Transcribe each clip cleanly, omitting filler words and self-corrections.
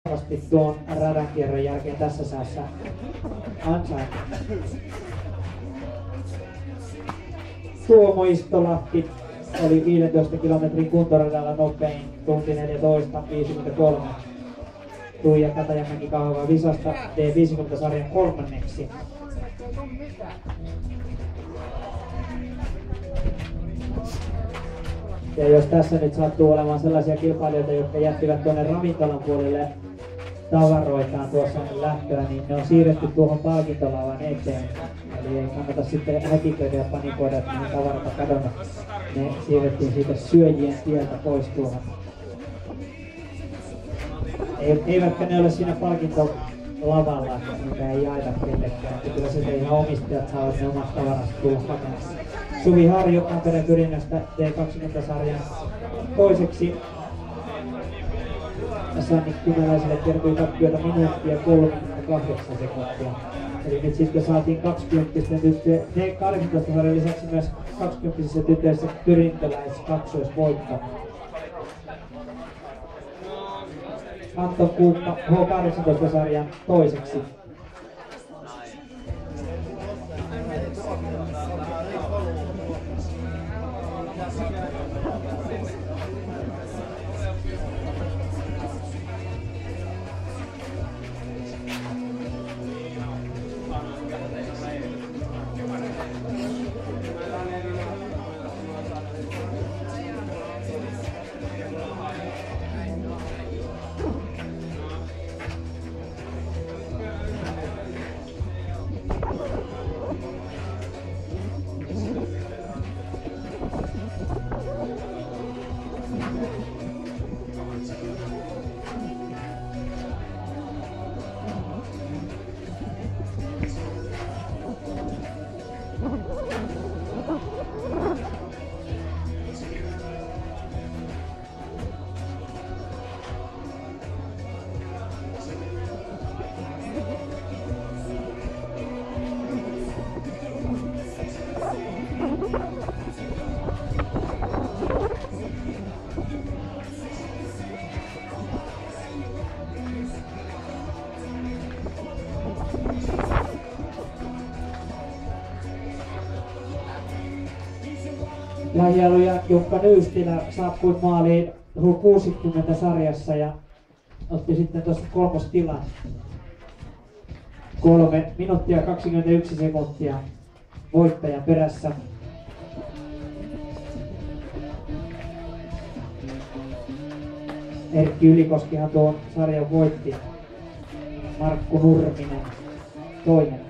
varmasti tuon radankierron jälkeen tässä säässä ansainnut. Tuomo Istolahti oli 15 kilometrin kuntoradalla nopein, tunti 14.53. Tuija Katajamäki Kauhava Visasta D50-sarjan kolmanneksi. Ja jos tässä nyt sattuu olemaan sellaisia kilpailijoita, jotka jättivät tuonne ravintolan puolelle tavaroitaan tuossa lähtöä, niin ne on siirretty tuohon palkintolavan eteen. Eli ei kannata sitten hätiköidä ja panikoida, että ne tavarat on kadonnut. Ne siirrettiin siitä syöjien tieltä pois tuohon. Eivätkä ne ole siinä palkintolavalla, että niitä ei jaeta kellekään. Kyllä sitten ihan omistajat saavat ne omat tavaransa tulla hakemassa. Suvi Harju Tampereen Pyrinnöstä D20-sarjan toiseksi. Sanni Kymäläiselle kertoi tappiota minuuttia 38 sekuntia. Eli nyt sitten saatiin 20-isten tyttöjen D18-sarjan lisäksi myös 20-sissä tytöissä pyrintöläis-kaksoisvoitto. Anton Kuukka H18-sarjan toiseksi. Lähialuja Jukka Nyystilä saapui maaliin 60-sarjassa ja otti sitten tuossa kolmostilan. 3 minuuttia 21 sekuntia voittajan perässä. Erkki Ylikoskihan tuon sarjan voitti. Markku Nurminen toinen.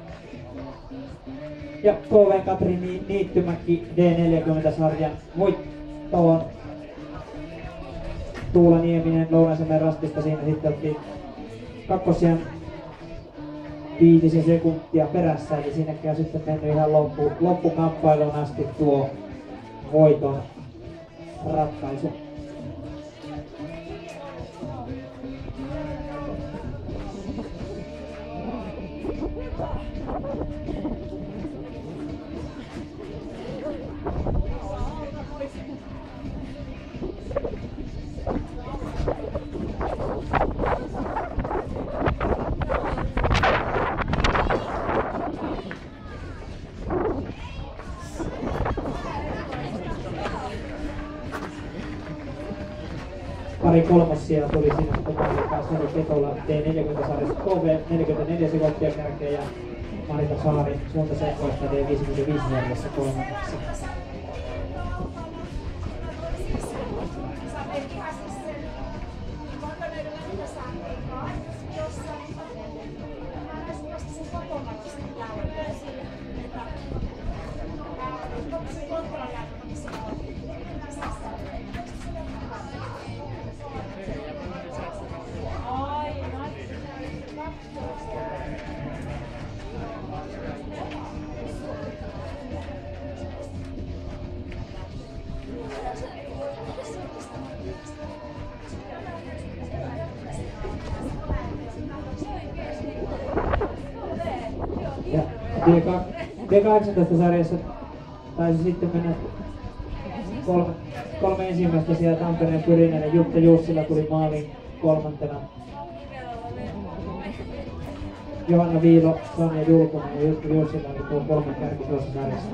Ja KV Katri Niittymäki D40-sarjan voittoon. Tuula Nieminen Lounaisen Rastista siinä sitten otti kakkosian 5 sekuntia perässä, eli siinäkin on sitten mennyt ihan loppukamppailuun asti tuo voiton ratkaisu. Pari kolmosia tuli siinä sitten Sari Ketola D40-sarjassa KV 44 sekuntia kärkeä ja Marita Saari suuntasekkoista D55-sarjassa kolmanneksi. D18-sarjassa taisi sitten mennä kolme ensimmäistä siellä Tampereen Pyrinellä. Jutta Jussila tuli maaliin kolmantena. Johanna Viilo, Sonja Julkunen ja Juttu Jussila oli tuo 3 kärki tuossa sarjassa.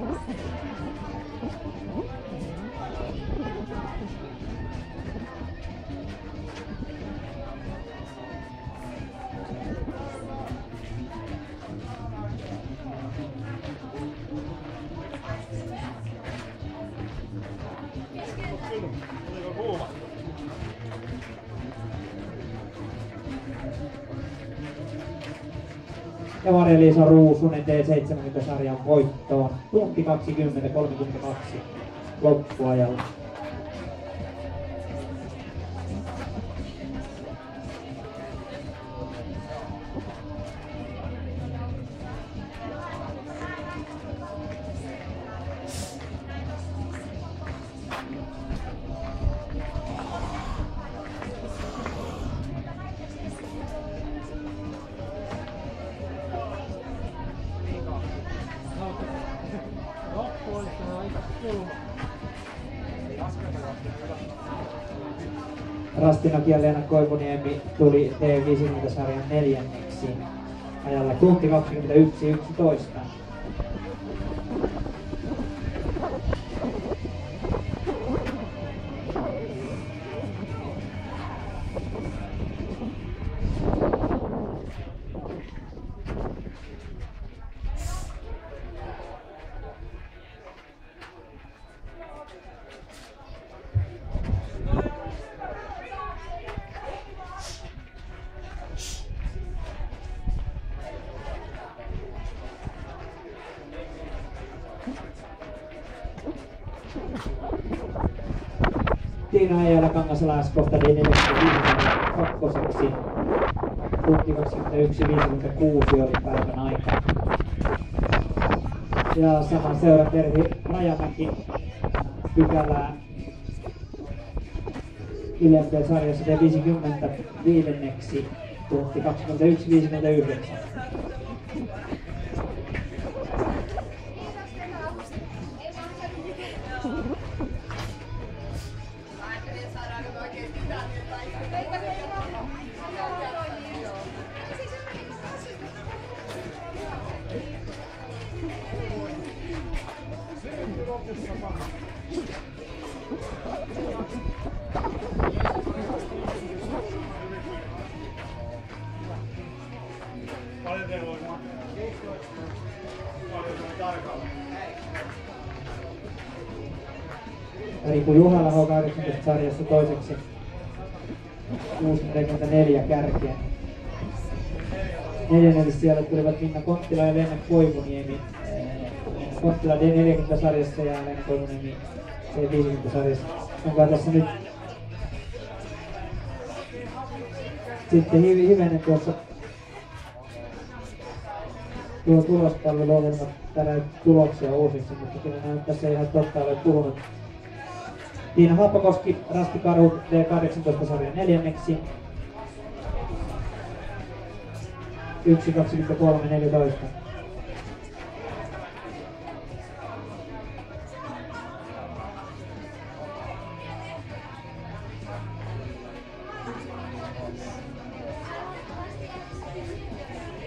Ja Marja-Liisa Ruusunen T70-sarjan voittoon. Tunti 20:32 loppuajalla. Rastinakin-Leena Koivuniemi tuli T50-sarjan 4. ajalla tunti 21:11. Tiina Eijala Kangasala S-kohta D45 tunti 21:56 oli päivän aika. Ja saman seura Terhi Rajamäki pykälää ylempien sarjassa D55 tunti 21:59. Riku Juhela H18-sarjassa toiseksi 6:44 kärkeen. 4. siellä tulivat Minna Konttila ja Leena Koivuniemi. Konttila D40-sarjassa ja Leena Koivuniemi D50-sarjassa. Onko tässä nyt sitten hivenen tuossa tuo tulospalveluohjelma tänään tuloksia uusiksi, mutta kyllä näyttää se ihan totta olet puhunut. Tiina Happakoski, Rasti Karhut D18-sarjan 4. 1:23:14.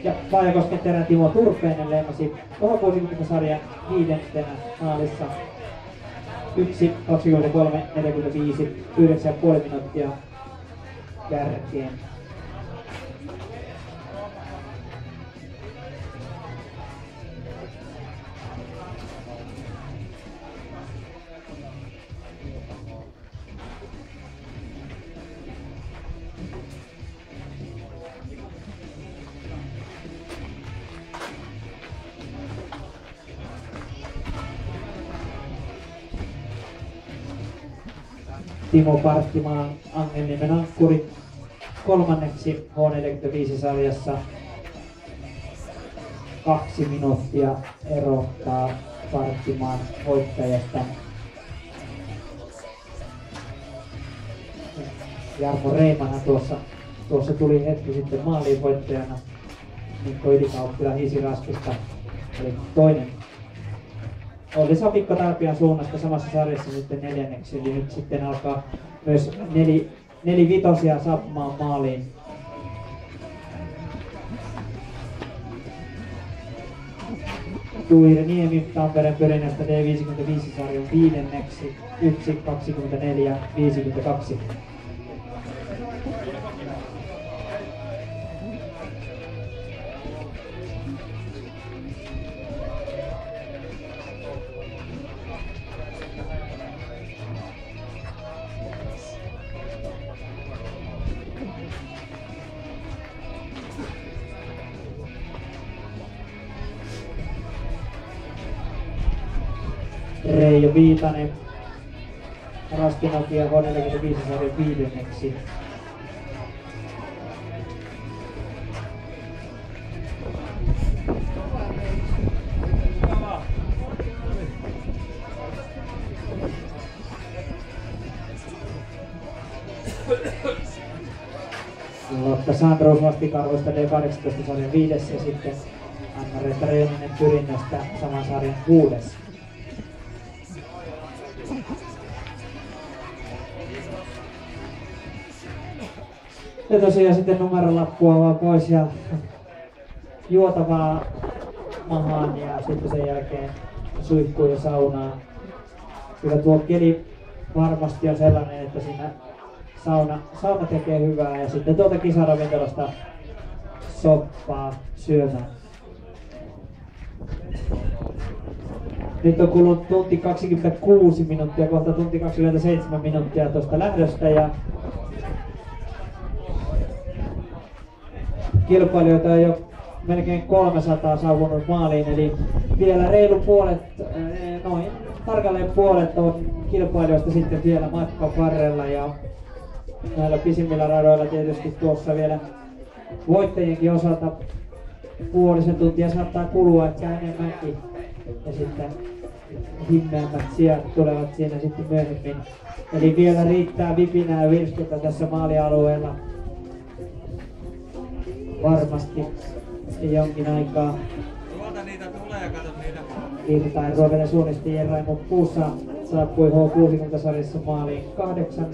Ja Vaajakosken terän Timo Turpeinen leimasi H60-sarjan 5. maalissa 1:23:45, 9,5 minuuttia kärkeen. Timo Parttimaan Angelniemen ankkuri 3. H45-sarjassa 2 minuuttia erottaa Parttimaan voittajasta. Jarmo Reimana tuossa tuli hetki sitten maaliin voittajana. Mikko Ylikauppila Hiisi Raskista oli toinen. Olli Sapikko Tarpian suunnasta samassa sarjassa sitten 4. eli nyt sitten alkaa myös nelivitosia saapumaan maaliin. Tuiri Niemi Tampereen perinnöstä D55-sarjan viidenneksi 1.24.52. Reijo Viitanen Rastinokia H45-sarjan viidenneksi. Lotta Sandros Vastikarvoista D18-sarjan 5. ja sitten Anna-Reetta Reuninen Pyrinnöstä saman sarjan 6. Ja tosiaan sitten numerolappua vaan pois ja juotavaa mahaan ja sitten sen jälkeen suihkuun ja saunaan. Kyllä tuo keli varmasti on sellainen, että siinä sauna tekee hyvää ja sitten tuolta kisaravintolasta soppaa syömään. Nyt on kulunut tunti 26 minuuttia, kohta tunti 27 minuuttia tuosta lähdöstä ja kilpailijoita on jo melkein 300 saavunut maaliin, eli vielä reilu puolet, noin tarkalleen puolet on kilpailijoista sitten vielä matkan varrella ja näillä pisimmillä radoilla tietysti tuossa vielä voittajienkin osalta puolisen tuntia saattaa kulua ehkä enemmänkin ja sitten himmeämmät sijat tulevat siinä sitten myöhemmin. Eli vielä riittää vipinää ja virskettä tässä maalialueella varmasti jonkin aikaa. Tuolta niitä tulee, kato niitä. Irtain Ruovelen suunnisti Raimo Puusa saapui H60-sarjassa maaliin 8.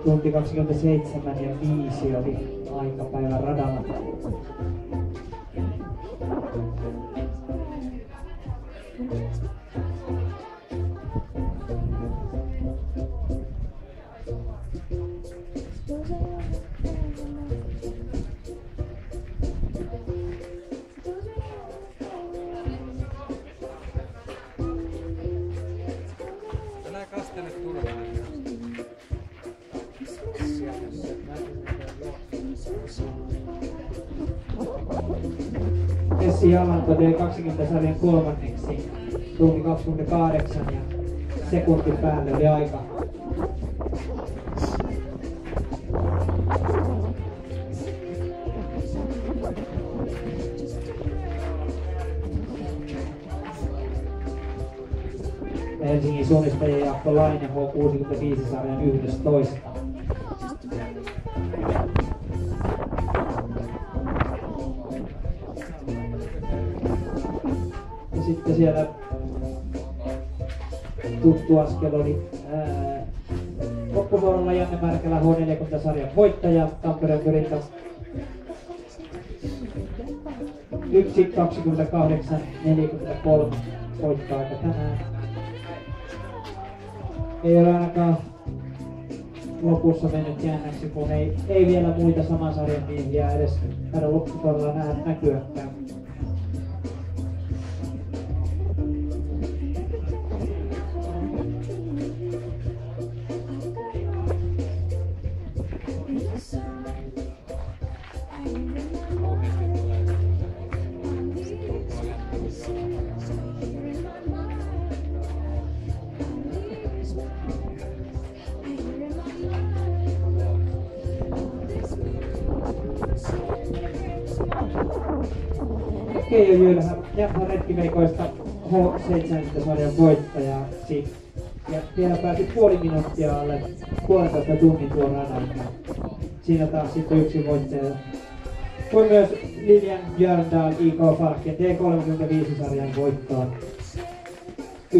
Tunti 27 ja 5 oli aikapäivän radalla. Älä kastele turhaan. Essi Alanto D20-sarjan 3. Tunti 28 ja sekunti päälle oli aika. Helsingin suunnistaja Jaakko Laine H65-sarjan 11. Ja sitten siellä tuttu askel oli loppusuoralla Janne Märkälä H40-sarjan voittaja Tampereen Pyrintä 1.28.43 voittoaika tänään. Ei ole ainakaan lopussa mennyt jännäksi, kun ei vielä muita saman sarjan miehiä edes käydä loppusuoralla näkyäkään. Keijo Jylhä Jämsän retkiveikoista H7-sarjan voittajaksi. Ja vielä pääsi puoli minuuttia alle 1,5 tunnin tuon radan. Siinä taas sitten yksi voittaja. Kuin myös Lilian Björndal IK Falken D35-sarjan voittoon 1.29.47.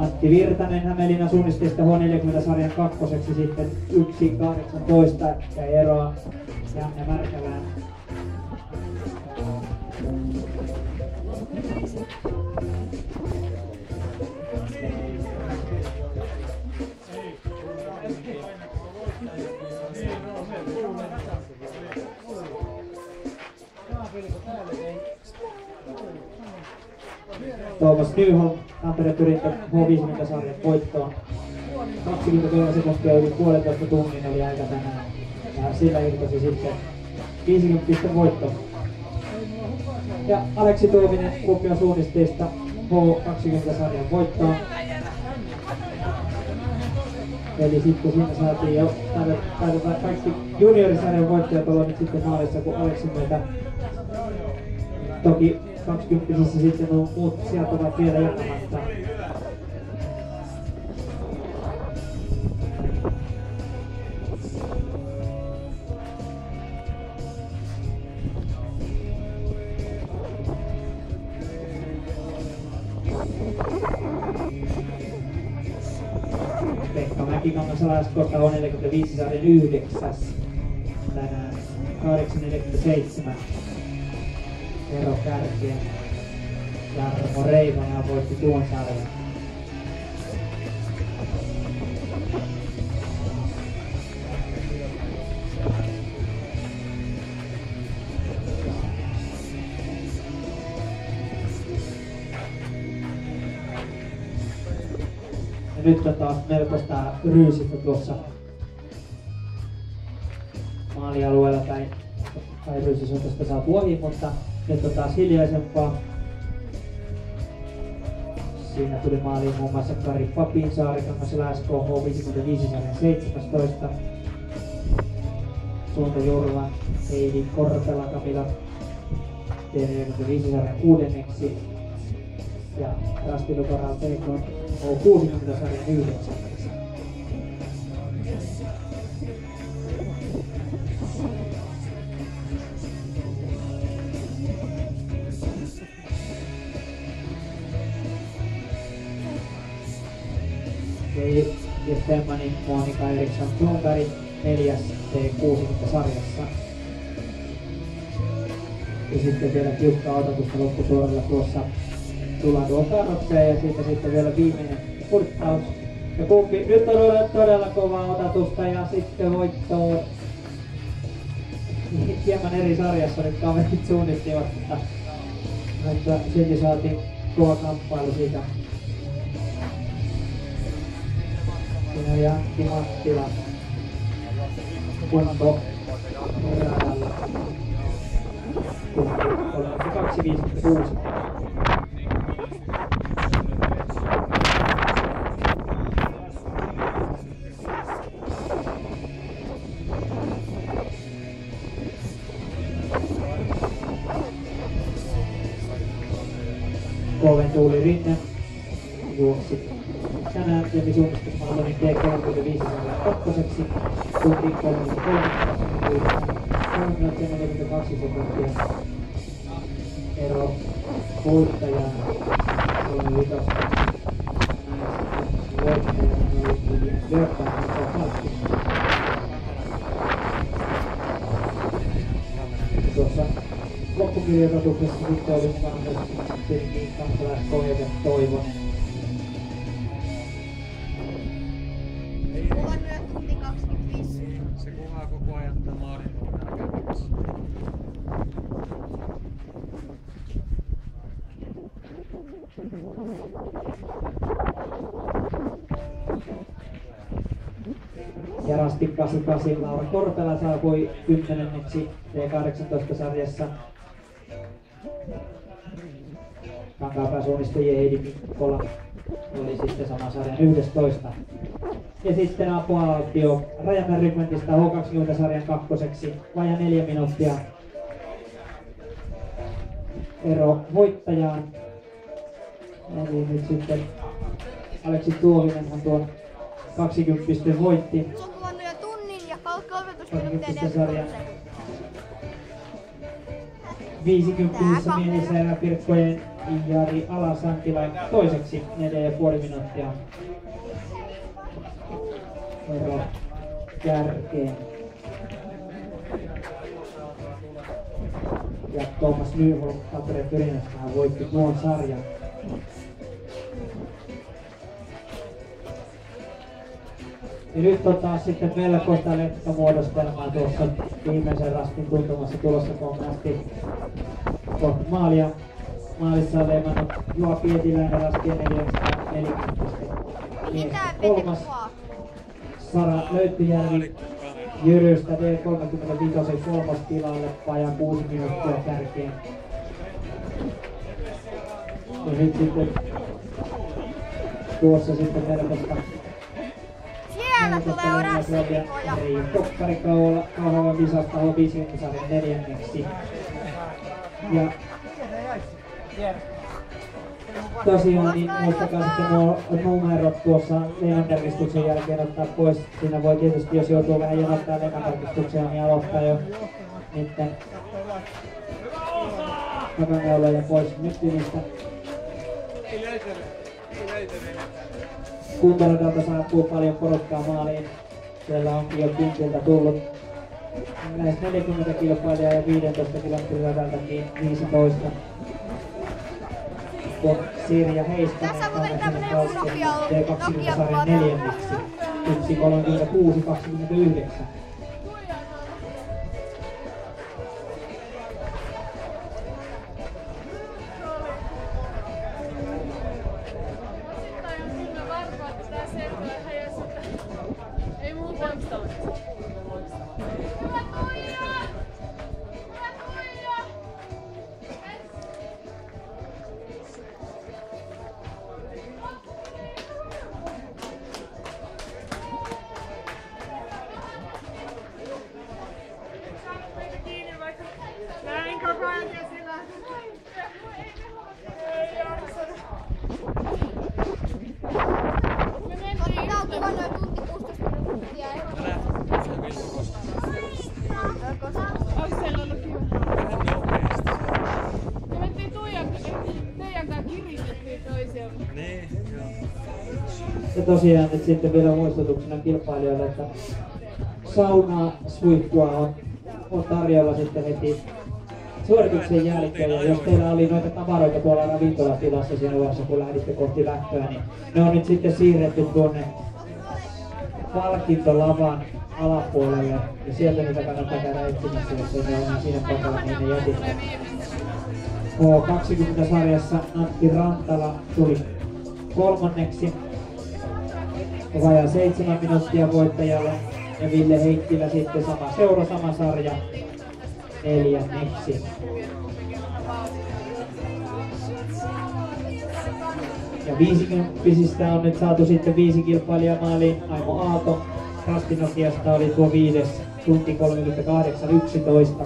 Antti Virtanen Hämeenlinnan suunnisteista H40-sarjan kakkoseksi sitten 1.18 ja eroa Janne Märkälään. Tuomas Nyholm, Tampere Tyrinto H50-sarjan voittoon. 23 sekuntia yli 1,5 tunnin oli aika tänään. Ja sillä irtosi sitten 50 pisteen voitto. Ja Aleksi Tuominen Kuopion suunnisteista H20-sarjan voittoon. Eli sitten siinä saatiin jo kaikki juniorisarjan voittajat olla nyt sitten maalissa, kun Aleksi meitä toki 20 sitten nuo muut sieltä ovat vielä jakamatta. Pekka Mäkikangas Laaskosta on 45 sarjan 9. Tänään 8.47. Ero kärkeen. Jarmo Reivanen voitti tuon sarjan. Ja nyt on taas melkoista ryysistä tuossa maalialueella tai ryysissä on tästä saatu ohi, mutta nyt on taas hiljaisempaa. Siinä tuli maaliin muun muassa Kari Papinsaari, Kangas Lääskoo H55 sarjan 17. Suunta Jurva, Heidi Korpela, Kamila T45 sarjan 6. Ja Rasti Lukoral Teekon H60 sarjan 9. Ja Stemmanin Monika Eriksson Blomberg 4. T60-sarjassa. Ja sitten vielä tiukka odotusta loppusuoralla tuossa tullaan tuohon kärrokseen ja siitä sitten vielä viimeinen purttaus. Ja kumpi, nyt on todella kovaa odotusta ja sitten voittoon. Hieman eri sarjassa nyt kaverit suunnistivat, mutta silti saatiin kova kamppailu siitä. Siinä oli Antti Mattila kunto radalla. 2.56. Koven Tuuli Rinne juoksi tänään Jemi suunnistusmaalainen T35 sarjan kakkoseksi. Tunti 3.42 sekuntia. Ero voittajaan 3.5. Voittajana oli Julian Björkman Palkki. Tuossa loppukirjoituksessa sitten oli mukana myös kansalaiskohjata Toivonen. Mulla on myös tunti 25. Se kuvaa koko ajan tätä maalin tuolta käynnissä. Ja Rasti 88 Laura Korpela saapui 10. T18-sarjassa. Kankaanpääsuunnistajien Heidi Mikkola oli sitten saman sarjan 11. Ja sitten Apualtio Rajamäen rykmentistä H20-sarjan kakkoseksi vajaa 4 minuuttia. Ero voittajaan. Eli nyt sitten Aleksi Tuovinenhan tuon 20 pisteen voitti. Se on kuvannut jo tunnin ja 13 minuuttia 30 sarjan 50 mielessä Eeva Pirkkojen Jari Alasankila toiseksi 4,5 minuuttia ero kärkeen. Ja Tuomas Nyholm Tampereen Pyrinästähän voitti tuon sarjan. Ja nyt on taas sitten melkoista lenttomuodostelmaa tuossa viimeisen rastin tuntumassa tulossa, kun on nähty kohta maalia. Maalissa on leimannut Juha Pietiläinen rastien 440. Kolmas Sara Löyttyjärvi Jyrystä D35 kolmostilalle vajaan 6 minuuttia kärkeen. Ja nyt sitten tuossa sitten melkoista Siellä tulee rassikoja. Kokkari Kauhavan visasta Hobi-Sinnisarjan 4. Ja tosiaan niin muistakaa sitten nuo numerot tuossa leiväntarkistuksen jälkeen ottaa pois. Siinä voi tietysti, jos joutuu vähän jonottaa leiväntarkistuksia, niin aloittaa jo niitten takaneuloja pois nyttimistä. Kuntaradalta saapuu paljon porukkaa maaliin. Siellä onkin jo kyntiltä tullut lähes 40 kilpailijaa ja 15 kilometrin radaltakin 15. Kun Sirja Heiskanen on sinne kausken D20-sarjan 4. 1.36.29. Ja tosiaan nyt sitten vielä muistutuksena kilpailijoille, että saunasuihkua on tarjolla sitten heti suorituksen jälkeen. Ja jos teillä oli noita tavaroita tuolla ravintolatilassa siinä vaiheessa, kun lähditte kohti lähtöä, niin ne on nyt sitten siirretty tuonne palkintolavan alapuolelle. Ja sieltä niitä kannattaa käydä etsimässä, jos ei ne ole siinä paikalla, niin ne jätitte. H20-sarjassa Antti Rantala tuli 3. Vajaa 7 minuuttia voittajalle ja Ville Heikkilä sitten sama seura, sama sarja 4. Ja 50 on nyt saatu sitten 5 kilpailijaa maaliin. Aimo Aato Rastinokiasta oli tuo 5. Tunti 38.11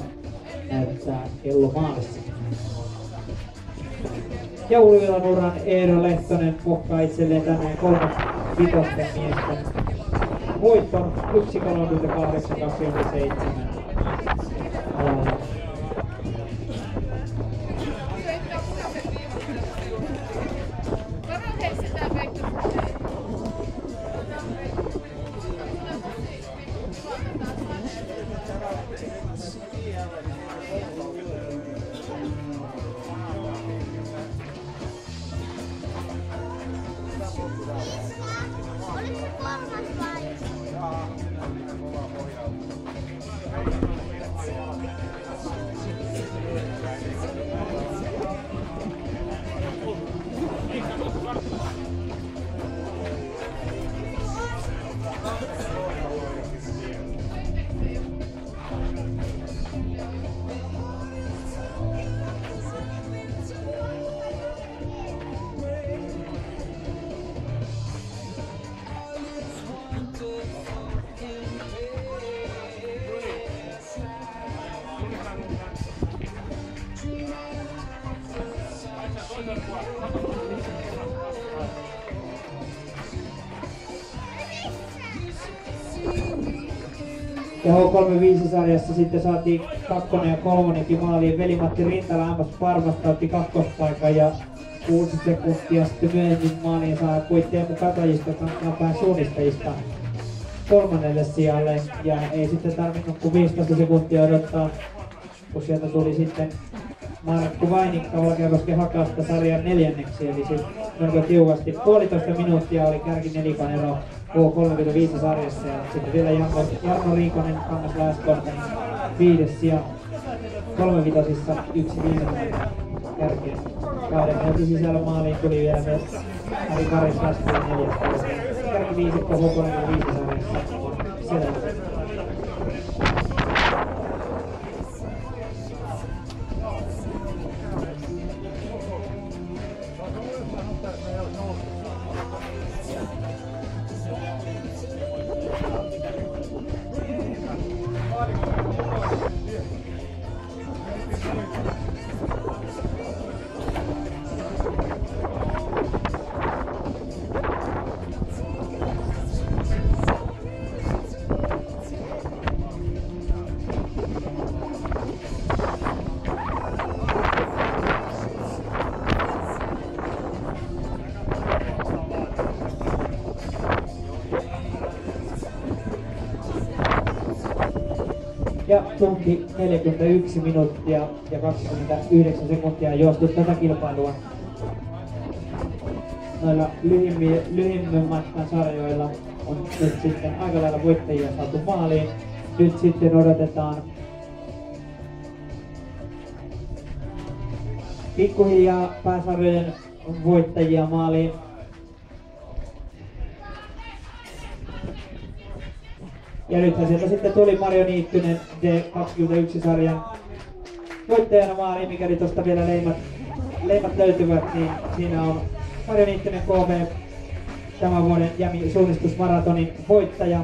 näyttää kello maalissa. Ja Ulvilan uran Eero Lehtonen pohkaa itselleen tänään 3 vitosten miesten voiton 1.38.27 alalla. Oliko se 3 vai? Ja H35-sarjassa sitten saatiin 2. ja 3. maaliin. Veli-Matti Rintala ammas Parmasta otti kakkospaikan ja 6 sekuntia sitten myöhemmin maaliin saa Teemu Katajista Kankaanpään suunnistajista 3. sijalle. Ja ei sitten tarvinnut kuin 15 sekuntia odottaa, kun sieltä tuli sitten Markku Vainikka Valkeakosken Hakasta sarjan 4. eli siis melko tiukasti. 1,5 minuuttia oli kärkinelikon ero H35-sarjassa ja sitten vielä Jarno Riikonen Kangas Lääskorten 5. sija 3-vitosissa 1 viimeinen kärkeen. 2 minuutin sisällä maaliin tuli vielä myös Ari Karis Laskinen 4. Kärkiviisikko H35-sarjassa on selvä. Ja tunti 41 minuuttia ja 29 sekuntia juostu tätä kilpailua. Noilla lyhimmän matkan sarjoilla on nyt sitten aika lailla voittajia saatu maaliin. Nyt sitten odotetaan pikkuhiljaa pääsarjojen voittajia maaliin. Ja nythän sieltä sitten tuli Marjo Niittynen D21-sarjan voittajana maaliin, mikäli tuosta vielä leimat löytyvät, niin siinä on Marjo Niittynen KV tämän vuoden Jämi suunnistusmaratonin voittaja.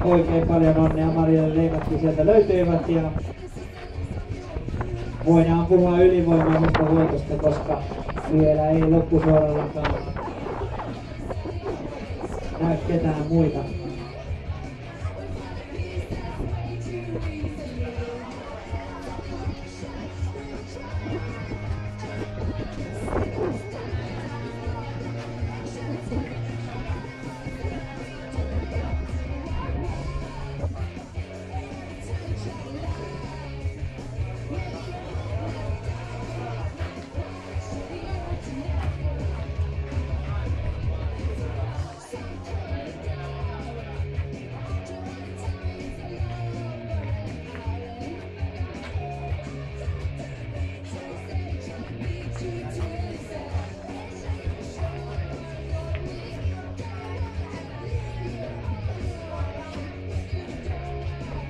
Oikein paljon onnea Marjolle, leimatkin sieltä löytyivät ja voidaan puhua ylivoimaisesta voitosta, koska vielä ei loppusuorallakaan näy ketään muita.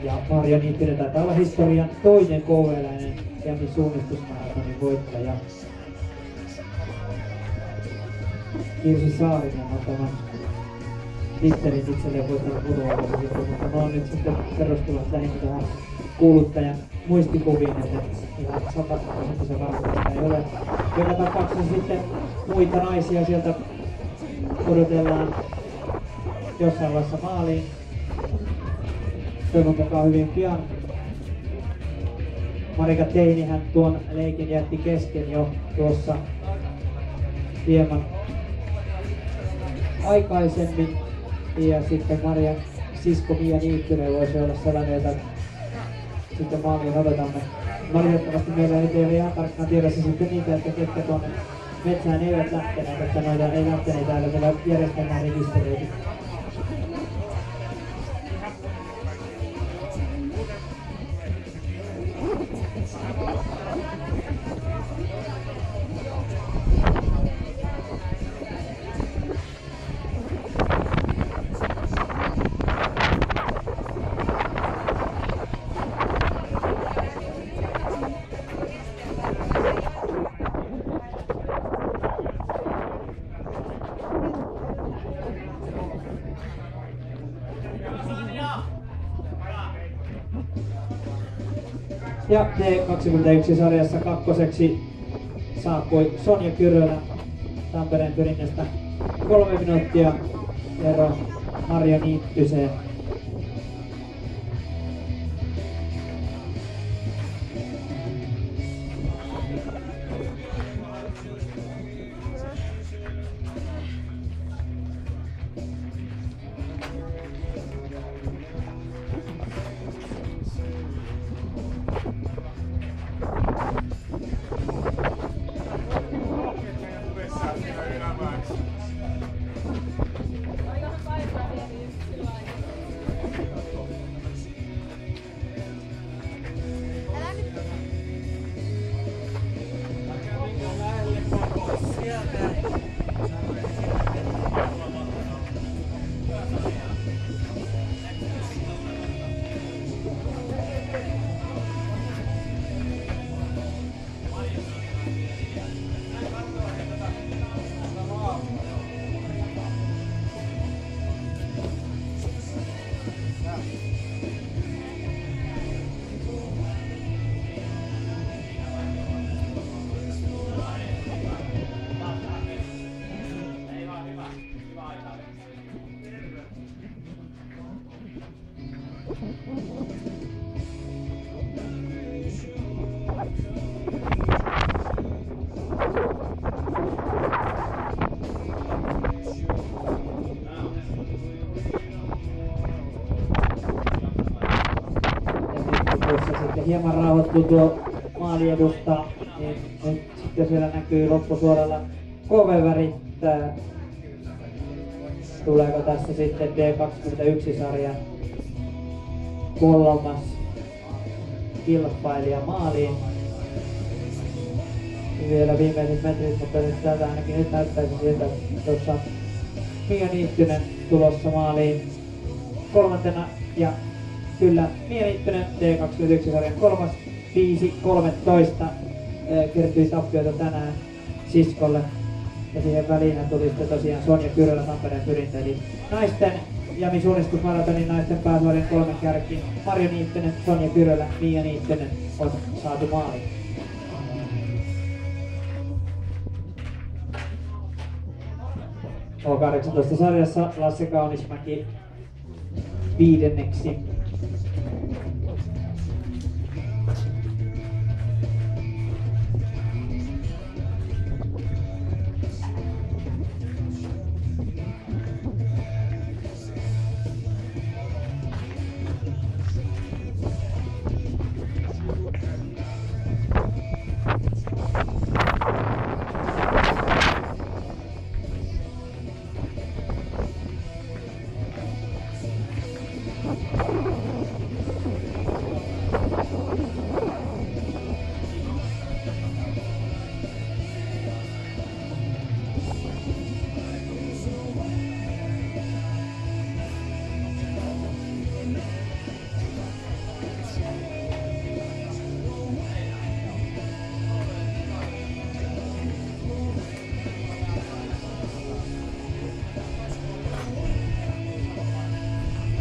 Ja Marjo Niittynen taitaa olla historian toinen KV-läinen Jämin suunnistusmaratonin voittaja. Kirsi Saarinen on tämän tittelin itselleen voittanut muutama vuosi sitten, mutta ne on nyt sitten perustuvat lähinnä tähän kuuluttajan muistikuviin, että ihan 100% varmuutta ei ole. Joka tapauksessa sitten muita naisia sieltä odotellaan jossain vaiheessa maaliin. Toivon mukaan hyvin pian. Marika Teinihän tuon leikin jätti kesken jo tuossa hieman aikaisemmin. Ja sitten Marjan sisko Mia Niittynen voisi olla sellainen, jota sitten maaliin odotamme. Valitettavasti meillä ei ole ihan tarkkaan tiedossa sitten niitä, että ketkä tuonne metsään eivät lähteneet, että noita ei lähteneet täällä vielä järjestelmään rekisteröity. Ja D21-sarjassa kakkoseksi saapui Sonja Kyrölä Tampereen Pyrinnästä 3 minuuttia ero Marjo Niittyseen. Hieman rauhoittuu tuo maaliedusta, niin nyt sitten siellä näkyy loppusuoralla KV-värit. Tuleeko tässä sitten D21-sarjan 3. kilpailija maaliin? Vielä viimeiset metrit, mutta nyt täältä ainakin nyt näyttäisi siltä, että tuossa Mia Niittynen tulossa maaliin 3. ja kyllä, Mia Niittynen D21-sarjan 3. 5.13 kertyi tappioita tänään siskolle. Ja siihen väliin tuli sitten tosiaan Sonja Kyrölä Tampereen Pyrintö. Eli naisten Jami suunnistusmaratonin naisten pääsuorien 3 kärki. Marjo Niittynen, Sonja Kyrölä, Mia Niittynen on saatu maaliin. H18-sarjassa Lasse Kaunismäki 5.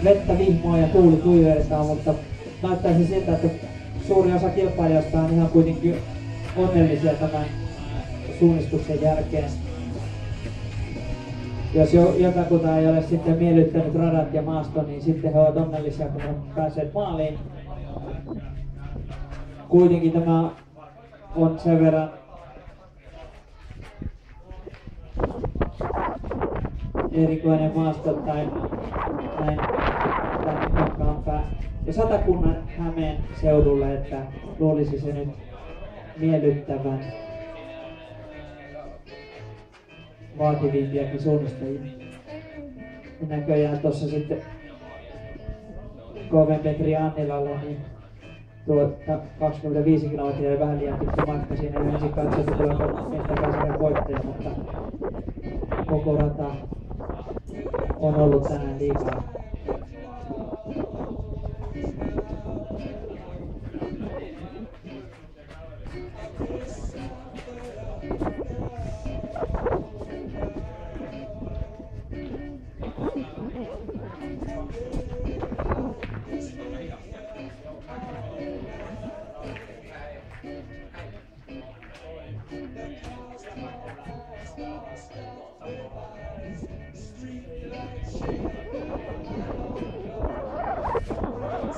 Vettä, vihmoa ja tuuli tuijotetaan, mutta näyttäisi siltä, että suuri osa kilpailijoista on ihan kuitenkin onnellisia tämän suunnistuksen jälkeen. Jos jotakuta ei ole sitten miellyttänyt radat ja maasto, niin sitten he ovat onnellisia, kun he ovat päässeet maaliin. Kuitenkin tämä on sen verran erikoinen maasto tai näin ja Satakunnan Hämeen seudulle, että luulisi se nyt miellyttävän vaativimpiakin suunnistajia. Ja näköjään tuossa sitten KV Petri Annilalle, niin tuo 25 kilometriä ja vähän liian pitkä matka siinä ensin katsoi, että tuleeko entäkäisellä voittaja, mutta koko rata on ollut tänään liikaa.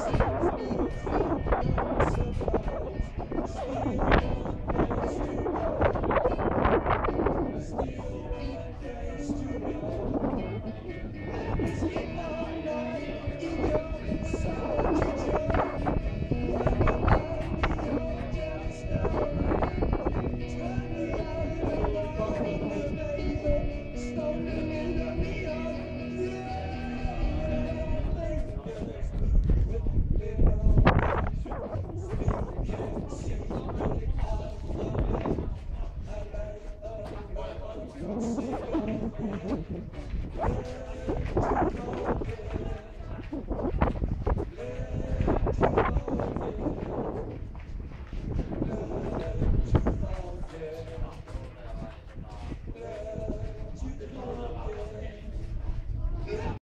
Siinä